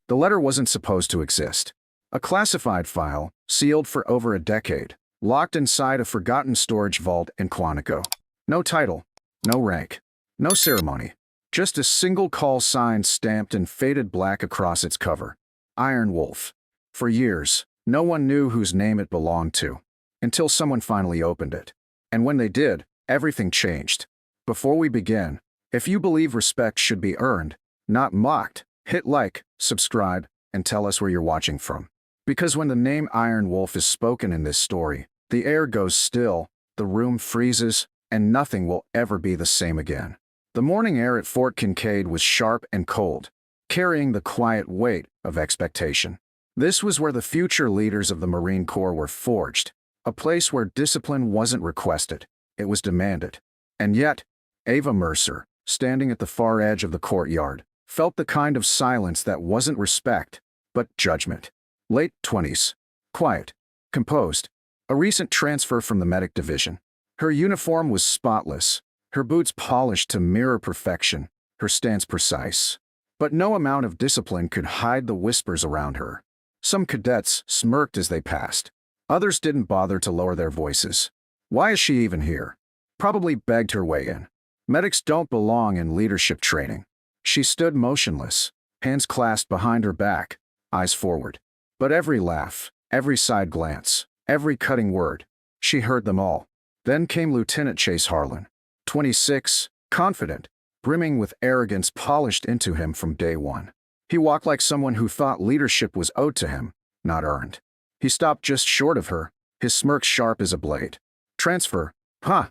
The letter wasn't supposed to exist. A classified file, sealed for over a decade, locked inside a forgotten storage vault in Quantico. No title, no rank, no ceremony. Just a single call sign stamped in faded black across its cover. Iron Wolf. For years, no one knew whose name it belonged to, until someone finally opened it. And when they did, everything changed. Before we begin, if you believe respect should be earned, not mocked, hit like, subscribe, and tell us where you're watching from. Because when the name Iron Wolf is spoken in this story, the air goes still, the room freezes, and nothing will ever be the same again. The morning air at Fort Kincaid was sharp and cold, carrying the quiet weight of expectation. This was where the future leaders of the Marine Corps were forged, a place where discipline wasn't requested, it was demanded. And yet, Ava Mercer, standing at the far edge of the courtyard, felt the kind of silence that wasn't respect, but judgment. Late 20s. Quiet. Composed. A recent transfer from the medic division. Her uniform was spotless, her boots polished to mirror perfection, her stance precise. But no amount of discipline could hide the whispers around her. Some cadets smirked as they passed. Others didn't bother to lower their voices. Why is she even here? Probably begged her way in. Medics don't belong in leadership training. She stood motionless, hands clasped behind her back, eyes forward. But every laugh, every side glance, every cutting word, she heard them all. Then came Lieutenant Chase Harlan, 26, confident, brimming with arrogance polished into him from day one. He walked like someone who thought leadership was owed to him, not earned. He stopped just short of her, his smirk sharp as a blade. "Transfer, huh?"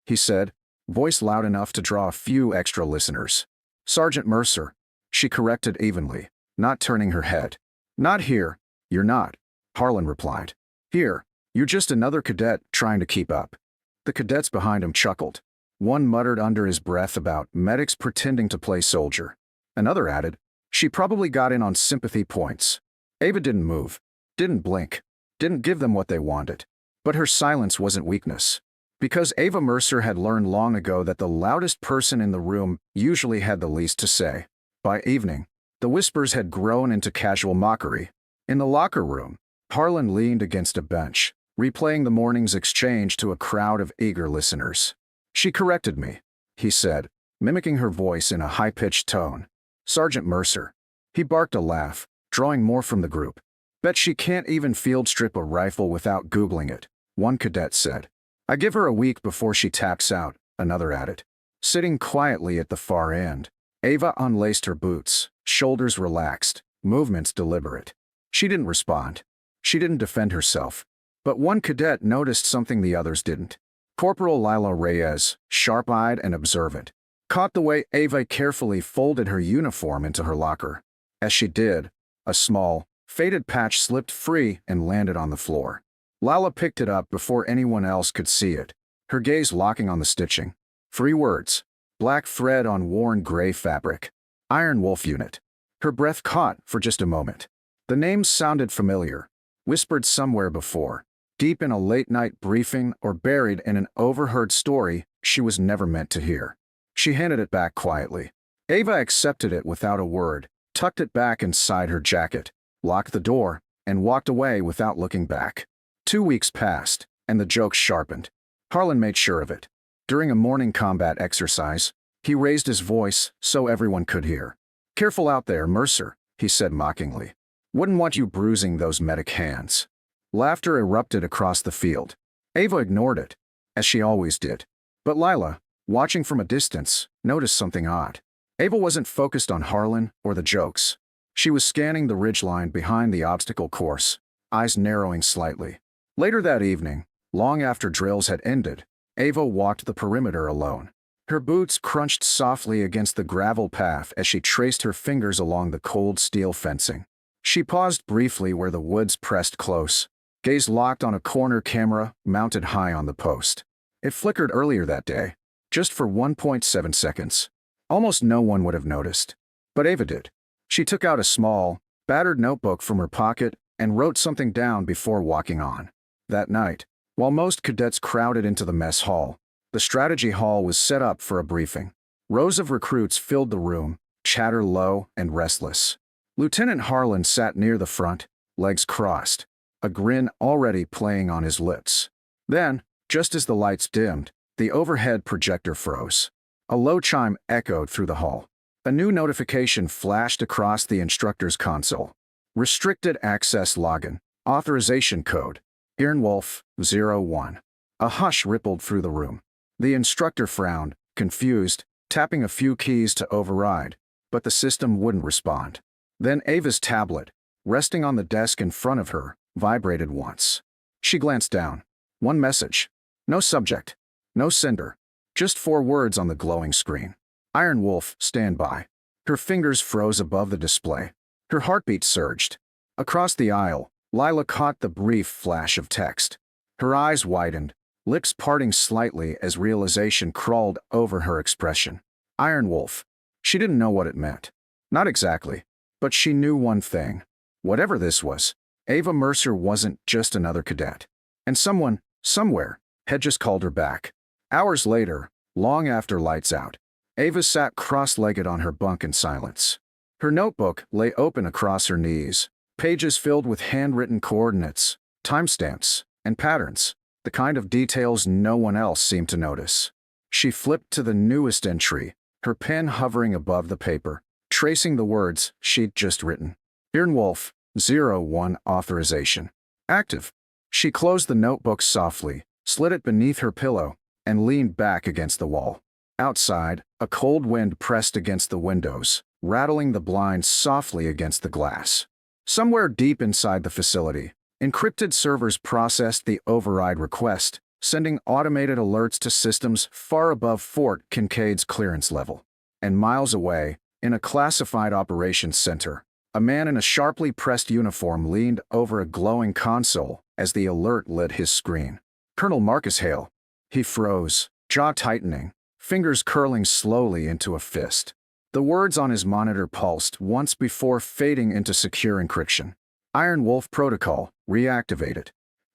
he said, voice loud enough to draw a few extra listeners. "Sergeant Mercer," she corrected evenly, not turning her head. "Not here, you're not," Harlan replied. "Here, you're just another cadet trying to keep up." The cadets behind him chuckled. One muttered under his breath about medics pretending to play soldier. Another added, "She probably got in on sympathy points." Ava didn't move, didn't blink, didn't give them what they wanted. But her silence wasn't weakness. Because Ava Mercer had learned long ago that the loudest person in the room usually had the least to say. By evening, the whispers had grown into casual mockery. In the locker room, Harlan leaned against a bench, replaying the morning's exchange to a crowd of eager listeners. "She corrected me," he said, mimicking her voice in a high-pitched tone. "Sergeant Mercer." He barked a laugh, drawing more from the group. "Bet she can't even field strip a rifle without Googling it," one cadet said. "I give her a week before she taps out," another added. Sitting quietly at the far end, Ava unlaced her boots, shoulders relaxed, movements deliberate. She didn't respond. She didn't defend herself. But one cadet noticed something the others didn't. Corporal Lila Reyes, sharp-eyed and observant, caught the way Ava carefully folded her uniform into her locker. As she did, a small, faded patch slipped free and landed on the floor. Lila picked it up before anyone else could see it, her gaze locking on the stitching. 3 words. Black thread on worn gray fabric. Iron Wolf Unit. Her breath caught for just a moment. The name sounded familiar, whispered somewhere before, deep in a late-night briefing or buried in an overheard story she was never meant to hear. She handed it back quietly. Ava accepted it without a word, tucked it back inside her jacket, locked the door, and walked away without looking back. 2 weeks passed, and the joke sharpened. Harlan made sure of it. During a morning combat exercise, he raised his voice so everyone could hear. "Careful out there, Mercer," he said mockingly. "Wouldn't want you bruising those medic hands." Laughter erupted across the field. Ava ignored it, as she always did. But Lila, watching from a distance, noticed something odd. Ava wasn't focused on Harlan or the jokes. She was scanning the ridgeline behind the obstacle course, eyes narrowing slightly. Later that evening, long after drills had ended, Ava walked the perimeter alone. Her boots crunched softly against the gravel path as she traced her fingers along the cold steel fencing. She paused briefly where the woods pressed close, gaze locked on a corner camera mounted high on the post. It flickered earlier that day, just for 1.7 seconds. Almost no one would have noticed. But Ava did. She took out a small, battered notebook from her pocket and wrote something down before walking on. That night, while most cadets crowded into the mess hall, the strategy hall was set up for a briefing. Rows of recruits filled the room, chatter low and restless. Lieutenant Harlan sat near the front, legs crossed, a grin already playing on his lips. Then, just as the lights dimmed, the overhead projector froze. A low chime echoed through the hall. A new notification flashed across the instructor's console. Restricted access login. Authorization code. Earnwolf 01. A hush rippled through the room. The instructor frowned, confused, tapping a few keys to override, but the system wouldn't respond. Then Ava's tablet, resting on the desk in front of her, vibrated once. She glanced down. One message. No subject. No sender. Just 4 words on the glowing screen. Iron Wolf, stand by. Her fingers froze above the display. Her heartbeat surged. Across the aisle, Lila caught the brief flash of text. Her eyes widened, lips parting slightly as realization crawled over her expression. Iron Wolf. She didn't know what it meant. Not exactly. But she knew one thing. Whatever this was, Ava Mercer wasn't just another cadet. And someone, somewhere, had just called her back. Hours later, long after lights out, Ava sat cross-legged on her bunk in silence. Her notebook lay open across her knees, pages filled with handwritten coordinates, timestamps, and patterns, the kind of details no one else seemed to notice. She flipped to the newest entry, her pen hovering above the paper, tracing the words she'd just written. Earnwolf 01 authorization. Active. She closed the notebook softly, slid it beneath her pillow, and leaned back against the wall. Outside, a cold wind pressed against the windows, rattling the blinds softly against the glass. Somewhere deep inside the facility, encrypted servers processed the override request, sending automated alerts to systems far above Fort Kincaid's clearance level. And miles away, in a classified operations center, a man in a sharply pressed uniform leaned over a glowing console as the alert lit his screen. Colonel Marcus Hale. He froze, jaw tightening, fingers curling slowly into a fist. The words on his monitor pulsed once before fading into secure encryption. Iron Wolf protocol reactivated.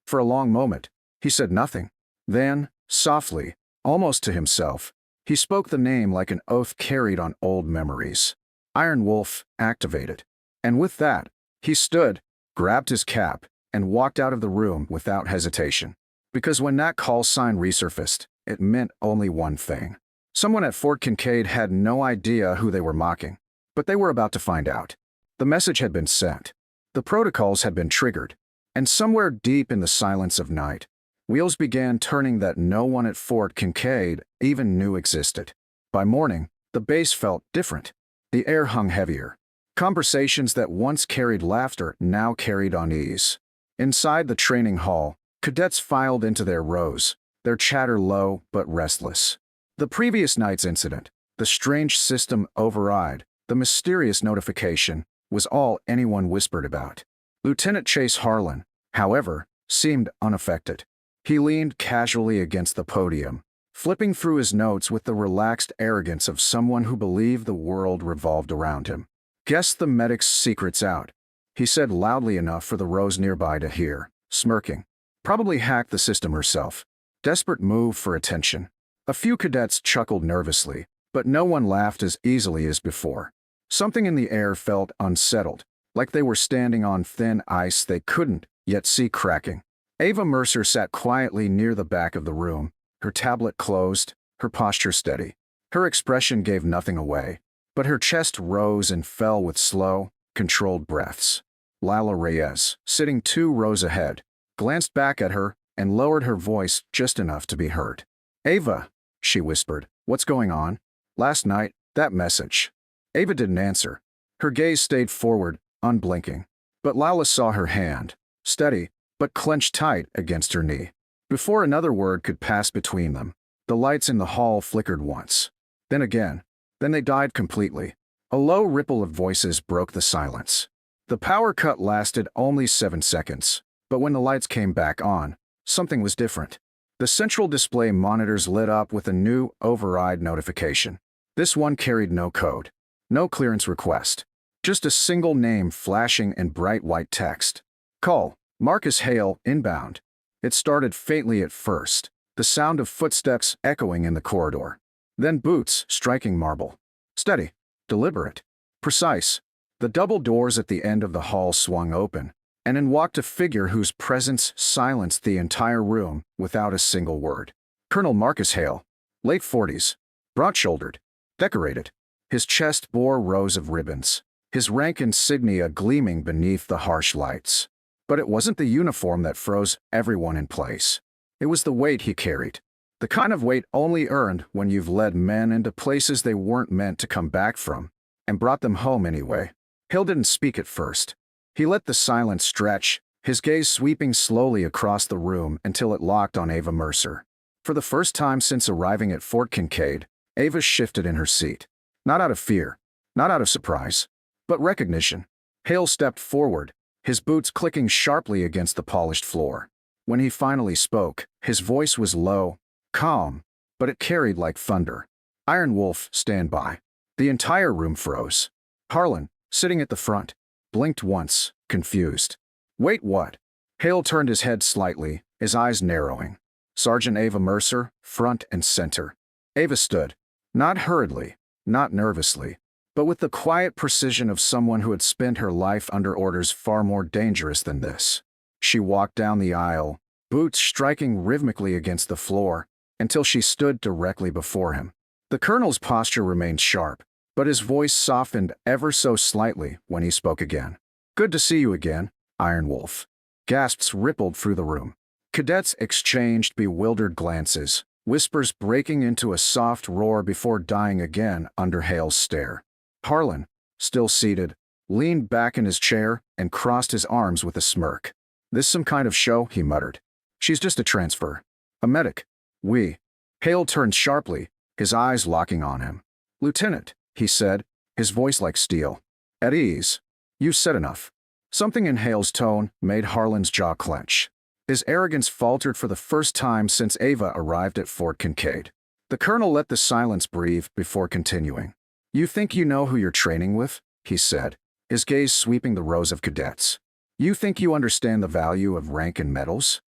For a long moment, he said nothing. Then, softly, almost to himself, he spoke the name like an oath carried on old memories. Iron Wolf activated. And with that, he stood, grabbed his cap, and walked out of the room without hesitation. Because when that call sign resurfaced, it meant only one thing. Someone at Fort Kincaid had no idea who they were mocking, but they were about to find out. The message had been sent. The protocols had been triggered. And somewhere deep in the silence of night, wheels began turning that no one at Fort Kincaid even knew existed. By morning, the base felt different. The air hung heavier. Conversations that once carried laughter now carried unease. Inside the training hall, cadets filed into their rows, their chatter low but restless. The previous night's incident, the strange system override, the mysterious notification, was all anyone whispered about. Lieutenant Chase Harlan, however, seemed unaffected. He leaned casually against the podium, flipping through his notes with the relaxed arrogance of someone who believed the world revolved around him. "Guess the medic's secret's out," he said loudly enough for the rows nearby to hear, smirking. "Probably hacked the system herself." Desperate move for attention. A few cadets chuckled nervously, but no one laughed as easily as before. Something in the air felt unsettled, like they were standing on thin ice they couldn't yet see cracking. Ava Mercer sat quietly near the back of the room, her tablet closed, her posture steady. Her expression gave nothing away, but her chest rose and fell with slow, controlled breaths. Lila Reyes, sitting 2 rows ahead, glanced back at her and lowered her voice just enough to be heard. "Ava," she whispered, "what's going on?" "Last night, that message." Ava didn't answer. Her gaze stayed forward, unblinking. But Lila saw her hand, steady, but clenched tight against her knee. Before another word could pass between them, the lights in the hall flickered once. Then again. Then they died completely. A low ripple of voices broke the silence. The power cut lasted only 7 seconds, but when the lights came back on, something was different. The central display monitors lit up with a new override notification. This one carried no code, no clearance request, just a single name flashing in bright white text. "Call, Marcus Hale, inbound." It started faintly at first, the sound of footsteps echoing in the corridor. Then boots striking marble. Steady, deliberate, precise. The double doors at the end of the hall swung open, and in walked a figure whose presence silenced the entire room without a single word. Colonel Marcus Hale, late 40s, broad-shouldered, decorated. His chest bore rows of ribbons, his rank insignia gleaming beneath the harsh lights. But it wasn't the uniform that froze everyone in place. It was the weight he carried. The kind of weight only earned when you've led men into places they weren't meant to come back from, and brought them home anyway. Hale didn't speak at first. He let the silence stretch, his gaze sweeping slowly across the room until it locked on Ava Mercer. For the first time since arriving at Fort Kincaid, Ava shifted in her seat. Not out of fear, not out of surprise, but recognition. Hale stepped forward, his boots clicking sharply against the polished floor. When he finally spoke, his voice was low, calm, but it carried like thunder. Iron Wolf, stand by. The entire room froze. Harlan, sitting at the front, blinked once, confused. Wait, what? Hale turned his head slightly, his eyes narrowing. Sergeant Ava Mercer, front and center. Ava stood, not hurriedly, not nervously, but with the quiet precision of someone who had spent her life under orders far more dangerous than this. She walked down the aisle, boots striking rhythmically against the floor, until she stood directly before him. The colonel's posture remained sharp, but his voice softened ever so slightly when he spoke again. Good to see you again, Iron Wolf. Gasps rippled through the room. Cadets exchanged bewildered glances, whispers breaking into a soft roar before dying again under Hale's stare. Harlan, still seated, leaned back in his chair and crossed his arms with a smirk. This some kind of show, he muttered. She's just a transfer. A medic. Hale turned sharply, his eyes locking on him. Lieutenant, he said, his voice like steel. At ease. You said enough. Something in Hale's tone made Harlan's jaw clench. His arrogance faltered for the first time since Ava arrived at Fort Kincaid. The colonel let the silence breathe before continuing. You think you know who you're training with? He said, his gaze sweeping the rows of cadets. You think you understand the value of rank and medals?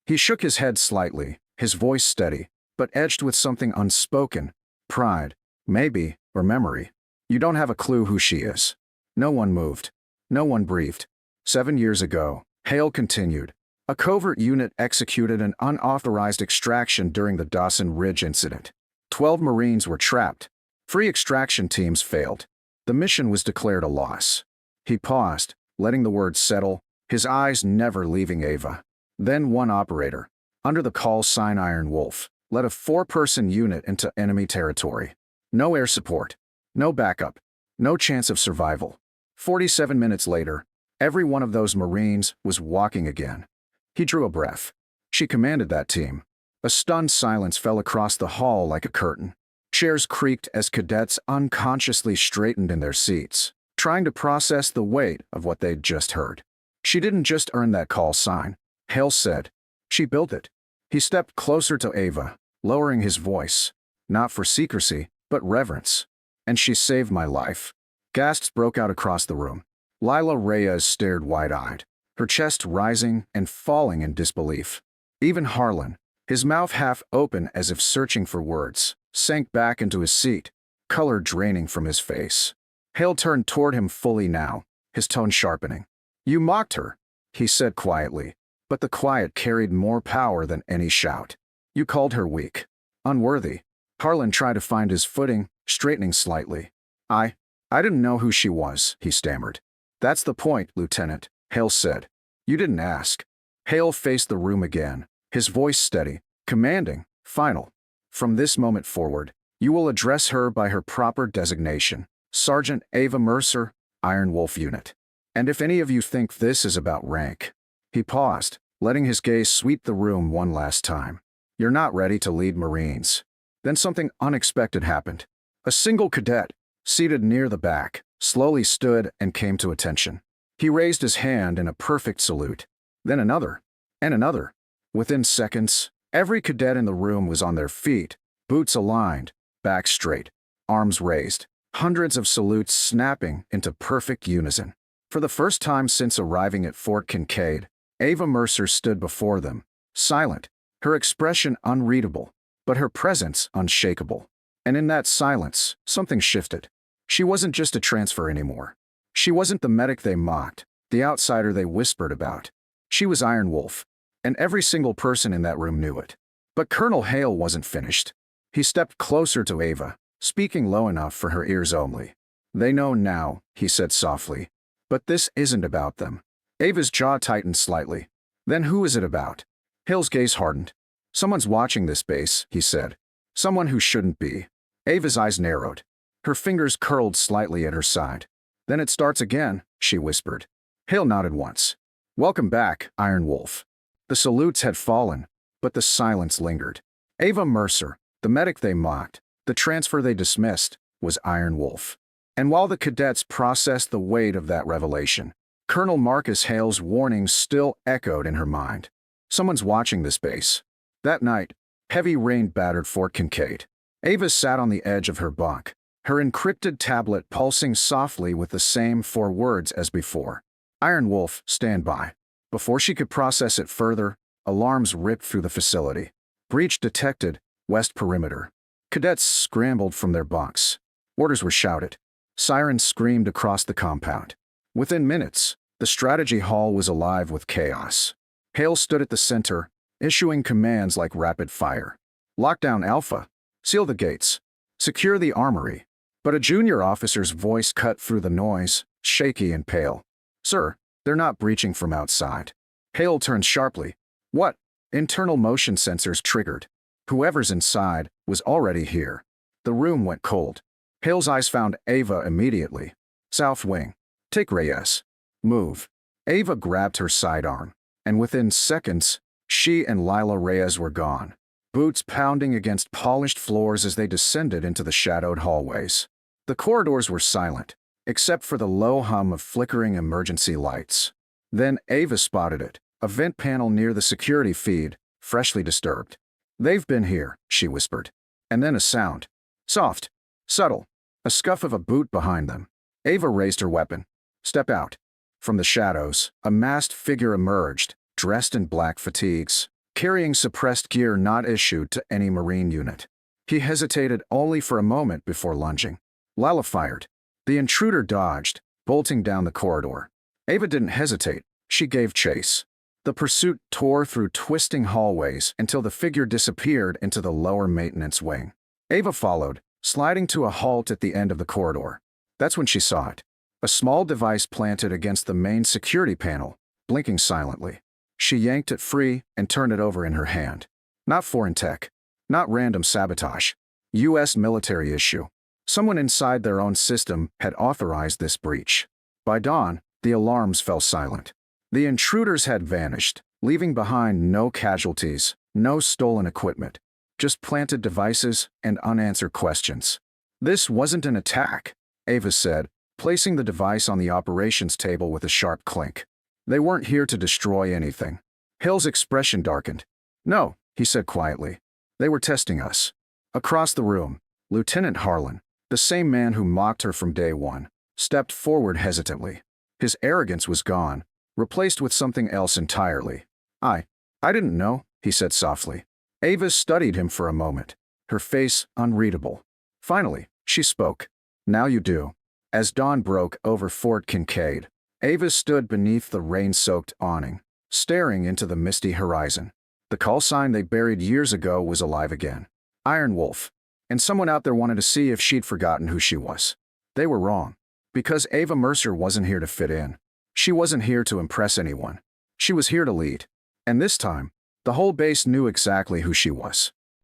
He shook his head slightly, his voice steady, but edged with something unspoken. Pride, maybe, or memory. You don't have a clue who she is. No one moved. No one breathed. 7 years ago, Hale continued, a covert unit executed an unauthorized extraction during the Dawson Ridge incident. 12 Marines were trapped. 3 extraction teams failed. The mission was declared a loss. He paused, letting the words settle, his eyes never leaving Ava. Then one operator, under the call sign Iron Wolf, led a 4-person unit into enemy territory. No air support. No backup. No chance of survival. 47 minutes later, every one of those Marines was walking again. He drew a breath. She commanded that team. A stunned silence fell across the hall like a curtain. Chairs creaked as cadets unconsciously straightened in their seats, trying to process the weight of what they'd just heard. She didn't just earn that call sign, Hale said. She built it. He stepped closer to Ava, lowering his voice, not for secrecy, but reverence. And she saved my life. Gasps broke out across the room. Lila Reyes stared wide-eyed, her chest rising and falling in disbelief. Even Harlan, his mouth half open as if searching for words, sank back into his seat, color draining from his face. Hale turned toward him fully now, his tone sharpening. You mocked her, he said quietly, but the quiet carried more power than any shout. You called her weak, unworthy. Harlan tried to find his footing, straightening slightly. I didn't know who she was, he stammered. That's the point, Lieutenant, Hale said. You didn't ask. Hale faced the room again, his voice steady, commanding, final. From this moment forward, you will address her by her proper designation, Sergeant Ava Mercer, Iron Wolf Unit. And if any of you think this is about rank. He paused, letting his gaze sweep the room one last time. You're not ready to lead Marines. Then something unexpected happened. A single cadet, seated near the back, slowly stood and came to attention. He raised his hand in a perfect salute. Then another, and another. Within seconds, every cadet in the room was on their feet, boots aligned, back straight, arms raised, hundreds of salutes snapping into perfect unison. For the first time since arriving at Fort Kincaid, Ava Mercer stood before them, silent, her expression unreadable, but her presence unshakable. And in that silence, something shifted. She wasn't just a transfer anymore. She wasn't the medic they mocked, the outsider they whispered about. She was Iron Wolf, and every single person in that room knew it. But Colonel Hale wasn't finished. He stepped closer to Ava, speaking low enough for her ears only. "They know now," he said softly. "But this isn't about them." Ava's jaw tightened slightly. "Then who is it about?" Hale's gaze hardened. "Someone's watching this base," he said. "Someone who shouldn't be." Ava's eyes narrowed. Her fingers curled slightly at her side. "Then it starts again," she whispered. Hale nodded once. "Welcome back, Iron Wolf." The salutes had fallen, but the silence lingered. Ava Mercer, the medic they mocked, the transfer they dismissed, was Iron Wolf. And while the cadets processed the weight of that revelation, Colonel Marcus Hale's warnings still echoed in her mind. Someone's watching this base. That night, heavy rain battered Fort Kincaid. Ava sat on the edge of her bunk, her encrypted tablet pulsing softly with the same 4 words as before. "Iron Wolf, stand by." Before she could process it further, alarms ripped through the facility. "Breach detected, west perimeter." Cadets scrambled from their bunks. Orders were shouted. Sirens screamed across the compound. Within minutes, the strategy hall was alive with chaos. Hale stood at the center, issuing commands like rapid fire. "Lockdown Alpha. Seal the gates. Secure the armory." But a junior officer's voice cut through the noise, shaky and pale. "Sir, they're not breaching from outside." Hale turned sharply. "What?" Internal motion sensors triggered. Whoever's inside was already here. The room went cold. Hale's eyes found Ava immediately. "South wing. Take Reyes. Move." Ava grabbed her sidearm, and within seconds, she and Lila Reyes were gone, boots pounding against polished floors as they descended into the shadowed hallways. The corridors were silent, except for the low hum of flickering emergency lights. Then Ava spotted it, a vent panel near the security feed, freshly disturbed. "They've been here," she whispered. And then a sound. Soft, subtle, a scuff of a boot behind them. Ava raised her weapon. "Step out." From the shadows, a masked figure emerged, dressed in black fatigues, carrying suppressed gear not issued to any Marine unit. He hesitated only for a moment before lunging. Lila fired. The intruder dodged, bolting down the corridor. Ava didn't hesitate. She gave chase. The pursuit tore through twisting hallways until the figure disappeared into the lower maintenance wing. Ava followed, sliding to a halt at the end of the corridor. That's when she saw it. A small device planted against the main security panel, blinking silently. She yanked it free and turned it over in her hand. Not foreign tech. Not random sabotage. U.S. military issue. Someone inside their own system had authorized this breach. By dawn, the alarms fell silent. The intruders had vanished, leaving behind no casualties, no stolen equipment, just planted devices and unanswered questions. "This wasn't an attack," Ava said, placing the device on the operations table with a sharp clink. "They weren't here to destroy anything." Hill's expression darkened. "No," he said quietly. "They were testing us." Across the room, Lieutenant Harlan, the same man who mocked her from day one, stepped forward hesitantly. His arrogance was gone, replaced with something else entirely. I didn't know," he said softly. Ava studied him for a moment, her face unreadable. Finally, she spoke. "Now you do." As dawn broke over Fort Kincaid, Ava stood beneath the rain-soaked awning, staring into the misty horizon. The call sign they buried years ago was alive again. Iron Wolf. And someone out there wanted to see if she'd forgotten who she was. They were wrong. Because Ava Mercer wasn't here to fit in. She wasn't here to impress anyone. She was here to lead. And this time, the whole base knew exactly who she was.